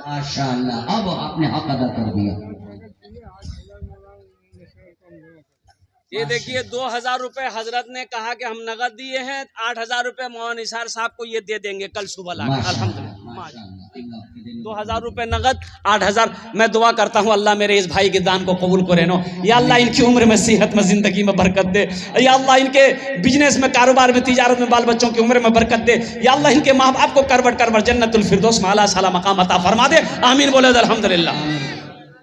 B: माशाअल्लाह। अब आपने हक अदा कर दिया।
A: ये देखिए 2000 रुपए हजरत ने कहा कि हम नगद दिए हैं, 8000 रुपए मौलाना निसार साहब को ये दे देंगे कल सुबह लाकर। अल्हम्दुलिल्लाह, 2000 रुपए नगद, 8000। मैं दुआ करता हूँ अल्लाह मेरे इस भाई के दान को कबूल करे नो। या अल्लाह इनकी उम्र में, सेहत में, जिंदगी में बरकत दे। या अल्लाह इनके बिजनेस में, कारोबार में, तिजारत में, बाल बच्चों की उम्र में बरकत दे। या अल्लाह इनके माँ बाप को करबट करबट जन्नतुल फिरदौस में आला साला मकाम अता फरमा दे। आमीन बोले अल्हम्दुलिल्लाह।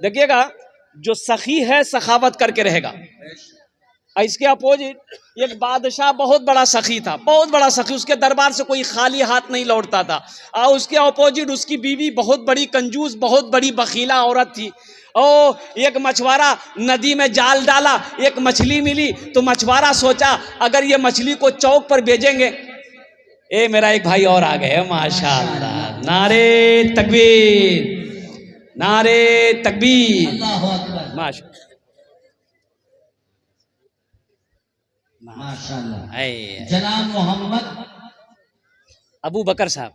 A: देखिएगा, जो सखी है सखावत करके रहेगा। इसके अपोजिट एक बादशाह बहुत बड़ा सखी था, बहुत बड़ा सखी। उसके दरबार से कोई खाली हाथ नहीं लौटता था। और उसके अपोजिट उसकी बीवी बहुत बड़ी कंजूस, बहुत बड़ी बखीला औरत थी। ओ एक मछुआरा नदी में जाल डाला, एक मछली मिली तो मछुआरा सोचा अगर ये मछली को चौक पर भेजेंगे। ए मेरा एक भाई और आ गए माशाअल्लाह। नारे तकबीर, नारे तकबीर,
B: अल्लाहु अकबर,
A: माशाअल्लाह।
B: माशाअल्लाह। जनाब मोहम्मद
A: अबू बकर साहब,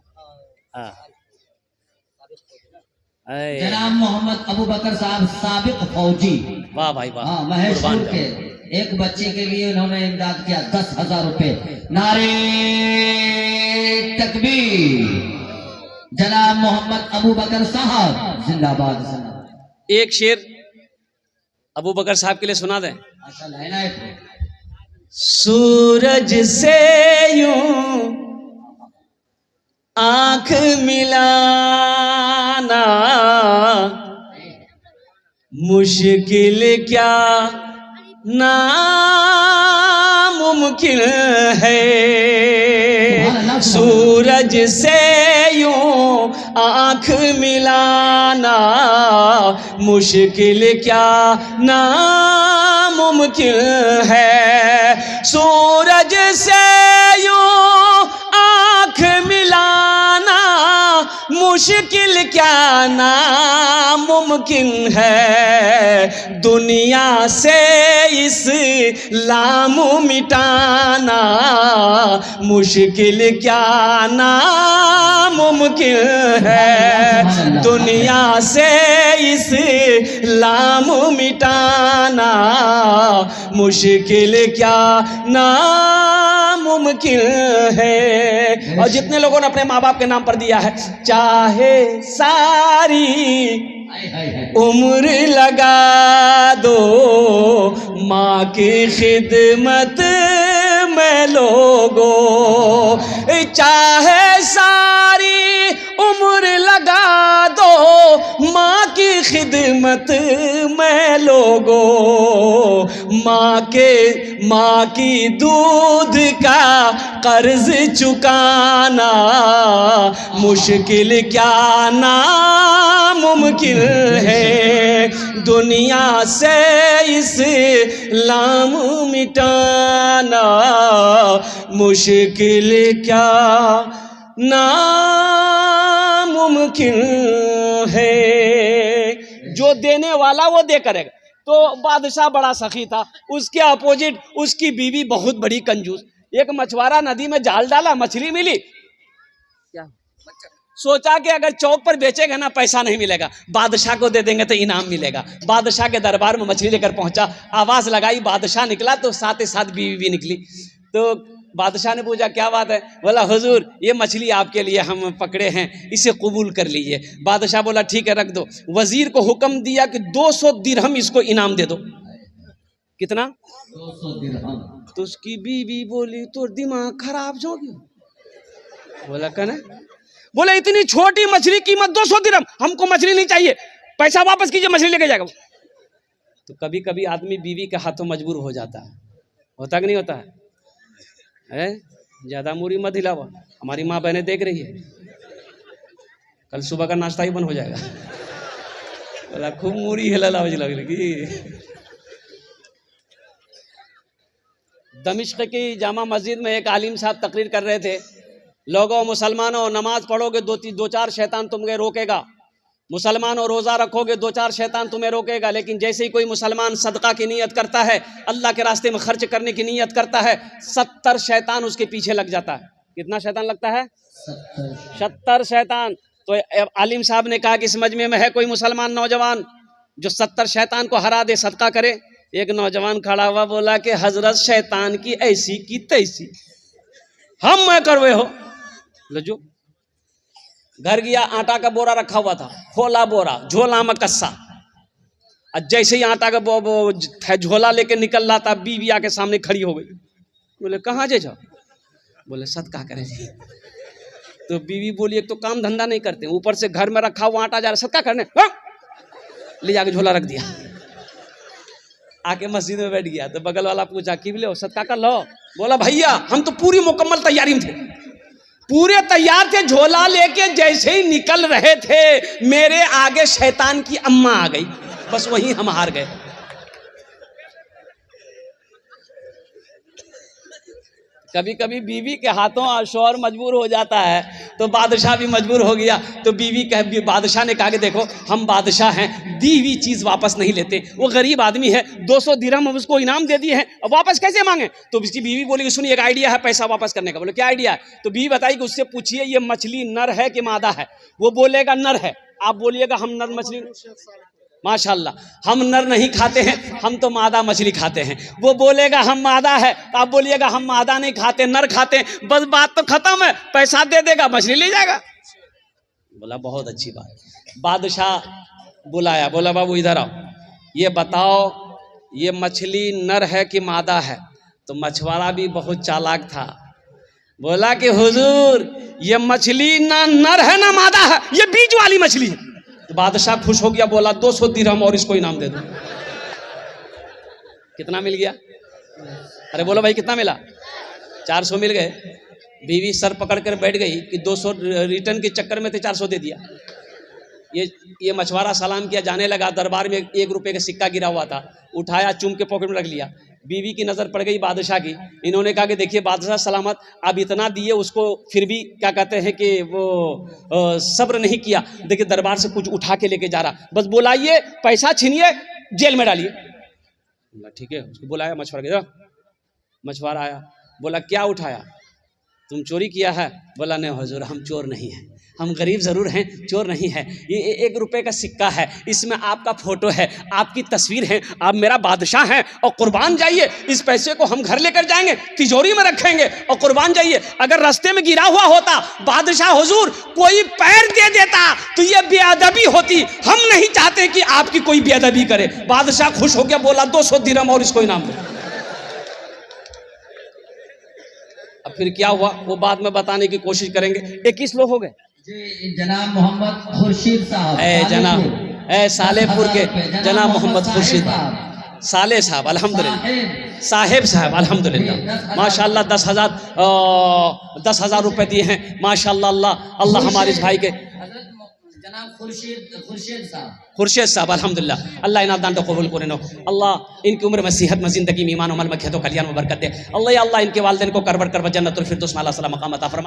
B: जनाब मोहम्मद अबू बकर साहब साबिक फौजी।
A: वाह भाई वाह।
B: हाँ, महेशपुर के एक बच्चे के लिए उन्होंने इमदाद किया 10,000 रुपए। नारे तकबीर। जनाब मोहम्मद अबू बकर साहब जिंदाबाद।
A: एक शेर अबू बकर साहब के लिए सुना दें।
B: माशाअल्लाह, इनायत हो।
A: सूरज से यूं आंख मिलाना मुश्किल क्या नामुमकिन है। सूरज से यूं आंख मिलाना मुश्किल क्या नामुमकिन है। सूरज से यूं आंख मिलाना मुश्किल क्या नामुमकिन है। दुनिया से इस्लाम मिटाना मुश्किल क्या नामुमकिन है। दुनिया से इस्लाम मिटाना मुश्किल क्या नामुमकिन है। और जितने लोगों ने अपने माँ बाप के नाम पर दिया है, चाहे सारी उम्र लगा दो माँ की खिदमत में लोगो। चाहे सारी उम्र लगा दो माँ की खिदमत में लोगो। माँ की दूध का कर्ज चुकाना मुश्किल क्या नामुमकिन है। दुनिया से इस्लाम मिटाना मुश्किल क्या नामुमकिन है। जो देने वाला वो दे करेगा। तो बादशाह बड़ा सखी था, उसके अपोजिट उसकी बीवी बहुत बड़ी कंजूस। एक मछुआरा नदी में जाल डाला, मछली मिली, क्या सोचा कि अगर चौक पर बेचेगा ना पैसा नहीं मिलेगा, बादशाह को दे देंगे तो इनाम मिलेगा। बादशाह के दरबार में मछली लेकर पहुंचा, आवाज लगाई, बादशाह निकला तो साथ ही साथ बीवी भी निकली। तो बादशाह ने पूछा क्या बात है? बोला हुजूर ये मछली आपके लिए हम पकड़े हैं, इसे कबूल कर लीजिए। बादशाह बोला ठीक है रख दो। वजीर को हुक्म दिया कि 200 दिरहम इसको इनाम दे दो। कितना?
B: 200 दिरहम।
A: तो उसकी बीवी बोली तो दिमाग खराब जो गया। बोला कहना, बोले इतनी छोटी मछली कीमत 200 दिरहम, हमको मछली नहीं चाहिए, पैसा वापस कीजिए, मछली लेके जाएगा। तो कभी कभी आदमी बीवी के हाथों मजबूर हो जाता है। होता कि नहीं होता है? ज्यादा मूरी मत हिलावा, हमारी माँ बहनें देख रही है, कल सुबह का नाश्ता ही बंद हो जाएगा। बोला खूब मूरी हिला लग लगी। दमिश्क की जामा मस्जिद में एक आलिम साहब तकरीर कर रहे थे, लोगों मुसलमानों नमाज पढ़ोगे दो चार शैतान तुम्हें रोकेगा, मुसलमानों रोज़ा रखोगे 2-4 शैतान तुम्हें रोकेगा, लेकिन जैसे ही कोई मुसलमान सदका की नीयत करता है, अल्लाह के रास्ते में खर्च करने की नीयत करता है, 70 शैतान उसके पीछे लग जाता है। कितना शैतान लगता है? 70 शैतान। तो आलिम साहब ने कहा कि इस मजमे में है कोई मुसलमान नौजवान जो 70 शैतान को हरा दे, सदका करे। एक नौजवान खड़ा हुआ बोला कि हजरत शैतान की ऐसी की तैसी हम मैं करवे हो। लजो घर गया, आटा का बोरा रखा हुआ था, खोला बोरा, झोला में कस्सा, और जैसे ही आटा का झोला लेके निकल रहा था, बीवी आके सामने खड़ी हो गई। बोले कहाँ जे जाओ? बोले सदका करें जी। तो बीवी बोली एक तो काम धंधा नहीं करते, ऊपर से घर में रखा हुआ आटा जा रहा, सदका करने। ले जाके झोला रख दिया, आके मस्जिद में बैठ गया। तो बगल वाला पूछा कि बोले सदका कर लो? बोला भैया हम तो पूरी मुकम्मल तैयारी में थे, पूरे तैयार थे, झोला लेके जैसे ही निकल रहे थे, मेरे आगे शैतान की अम्मा आ गई, बस वहीं हम हार गए। कभी कभी बीवी के हाथों शौहर मजबूर हो जाता है, तो बादशाह भी मजबूर हो गया। तो बादशाह ने कहा कि देखो हम बादशाह हैं, दी हुई चीज़ वापस नहीं लेते, वो गरीब आदमी है, 200 दिरहम हम उसको इनाम दे दिए हैं, अब वापस कैसे मांगे? तो उसकी बीवी बोली कि सुनिए एक आइडिया है पैसा वापस करने का। बोले क्या आइडिया है? तो बीवी बताई कि उससे पूछिए ये मछली नर है कि मादा है। वो बोलेगा नर है, आप बोलिएगा हम नर मछली, माशाल्लाह हम नर नहीं खाते हैं, हम तो मादा मछली खाते हैं। वो बोलेगा हम मादा है, तो आप बोलिएगा हम मादा नहीं खाते, नर खाते हैं, बस बात तो खत्म है, पैसा दे देगा, मछली ले जाएगा। बोला बहुत अच्छी बात। बादशाह बुलाया, बोला बाबू इधर आओ, ये बताओ ये मछली नर है कि मादा है? तो मछुआरा भी बहुत चालाक था, बोला कि हुजूर ये मछली ना नर है ना मादा है, ये बीज वाली मछली है। तो बादशाह खुश हो गया, बोला 200 दिरहम और इसको इनाम दे दो। कितना मिल गया? अरे बोलो भाई कितना मिला? 400 मिल गए। बीवी सर पकड़ कर बैठ गई कि 200 रिटर्न के चक्कर में थे 400 दे दिया। ये मछुआरा सलाम किया, जाने लगा। दरबार में 1 रुपए का सिक्का गिरा हुआ था, उठाया, चूम के पॉकेट में रख लिया। बीवी की नज़र पड़ गई बादशाह की, इन्होंने कहा कि देखिए बादशाह सलामत, अब इतना दिए उसको, फिर भी क्या कहते हैं कि वो सब्र नहीं किया, देखिए दरबार से कुछ उठा के लेके जा रहा, बस बुलाइए, पैसा छीनिए, जेल में डालिए। ठीक है, उसको बुलाया, मछुआरा मछुआरा आया, बोला क्या उठाया? तुम चोरी किया है? बोला नहीं हुजूर हम चोर नहीं हैं, हम गरीब ज़रूर हैं, चोर नहीं है। ये 1 रुपए का सिक्का है, इसमें आपका फ़ोटो है, आपकी तस्वीर है, आप मेरा बादशाह हैं और कुर्बान जाइए। इस पैसे को हम घर लेकर जाएंगे, तिजोरी में रखेंगे और कुर्बान जाइए। अगर रास्ते में गिरा हुआ होता बादशाह हुजूर कोई पैर दे देता तो ये बेअदबी होती, हम नहीं चाहते कि आपकी कोई बेअदबी करे। बादशाह खुश हो गया, बोला 200 दिरहम और इसको इनाम दो। अब फिर क्या हुआ वो बाद में बताने की कोशिश करेंगे। 21 लोग हो गए।
B: जनाब मोहम्मद खुर्शीद साहब,
A: सालेपुर के जनाब मोहम्मद खुर्शीद साले साहब, अल्हम्दुलिल्लाह साहेब साहब, अल्हम्दुलिल्लाह माशाल्लाह 10,000 रुपए दिए हैं माशाल्लाह। अल्लाह हमारे इस भाई के खुर्शीद साहब अल्हम्दुलिल्लाह, अल्लाह इनाम दान तो कबूल करे नो। अल्लाह इनकी उम्र में सेहत में जिंदगी में ईमान अमल में खेतों खलियान में बरकत दे। अल्लाह इनके वालिदैन को करबर जन्नतुल फिरदौस में अल्लाह सलाम मकाम अता फरमा।